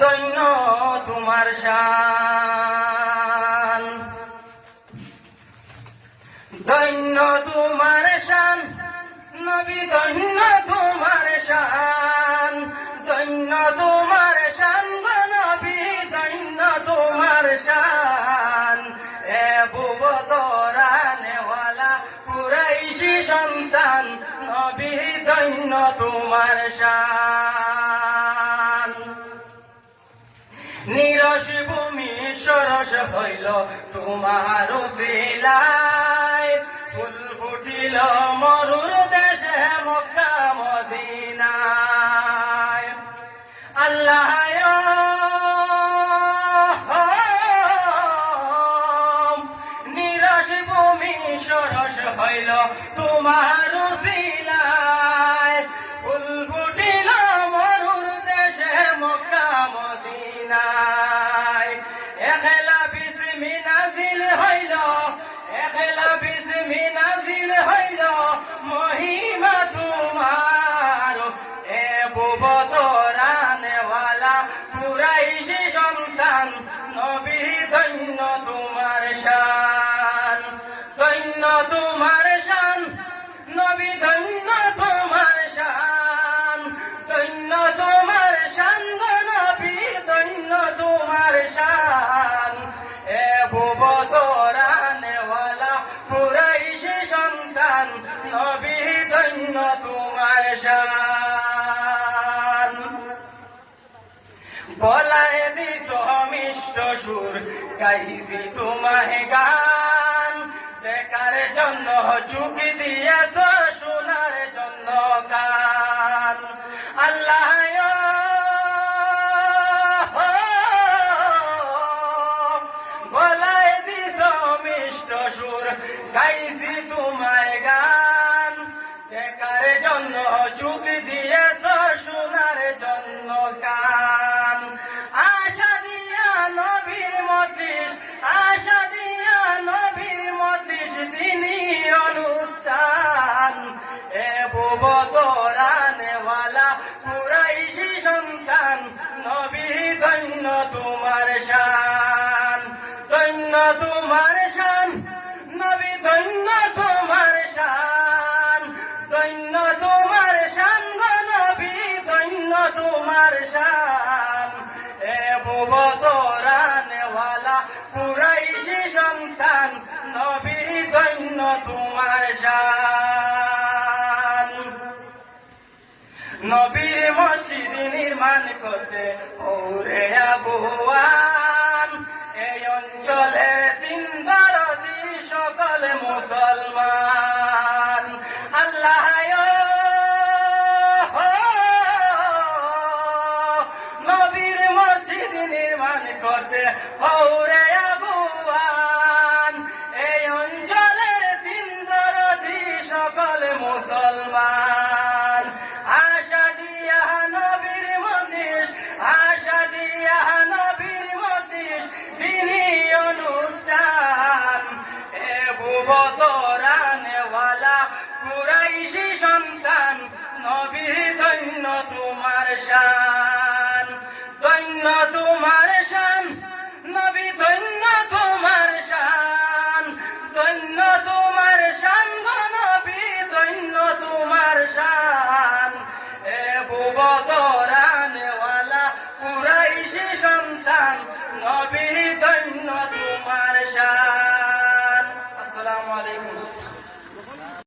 ধন্য তোমার শান, ধন্য তোমার শান নবী, ধন্য তোমার শান, ধন্য তোমার শান গো নবী, ধন্য তোমার শান। এ বুবতরানেওয়ালা কুরাইশি সন্তান নবী, ধন্য তোমার শান। নিরস ভূমি সরস হইল তোমার উসিলায়, ফুল ফুটিল মরুর দেশে মক্কা মদিনায়। আল্লাহ নিরস ভূমি সরস হইল তোমার উসিলায়, ফুল ফুটিল মরুর দেশে মক্কা মদিনায়। এখলা বিসমি নাজিল হইল, এখলা বিসমি নাজিল হইল মহিমা তোমার। এ বুবতরানেওয়ালা কুরাইশি সন্তান নবী, ধন্য তোমার শান, ধন্য তোমার শান নবী, ধন্য তোমার শান, ধন্য তোমার শান গো নবী, ধন্য তোমার শান। এ বুবতরানেওয়ালা কুরাইশি সন্তান নবী, ধন্য তোমার শান। গলায় দিছ মিষ্ট সুর, গাইছি তোমায় গান, দেখার জন্য চোখ দিয়েছ, শোনার জন্য কান। আল্লাহ গলায় দিছ মিষ্ট সুর, গাইছি তোমায় গান, দেখার জন্য চোখ দিয়েছ, শোনার জন্য কান। আশা দিয়া নবীর মতিস, আশা দিয়া নবীর মতিস দিনী অনুষ্ঠান। এ বুবতরানেওয়ালা কুরাইশি সন্তান নবী, ধন্য তোমার শান, ধন্য তোমার শান নবী, ধন্য তোমার শান, ধন্য তোমার শান গো নবী, ধন্য তোমার শান। এ বুবতরানেওয়ালা কুরাইশি সন্তান নবী, ধন্য তোমার শান। নবীর মসজিদ নির্মাণ করতে ওরে আগুয়ান, এই অঞ্চলের তিন দরদি সকল মুসলমান। আল্লাহ নবীর মসজিদ নির্মাণ করতে ওরে আগুয়ান, এই অঞ্চলের তিন দরদি সকল মুসলমান। আশা দিয়া নবীর মতিস, আশা দিয়া নবীর মতিস দিনী অনুষ্ঠান। এ বুবতরানেওয়ালা কুরাইশি সন্তান নবী, ধন্য তোমার শান, ধন্য তোমার শান নবী, ধন্য তোমার শান, ধন্য তোমার শান গো নবী, ধন্য তোমার শান। এ বুবতরানেওয়ালা কুরাইশি সন্তান নবী,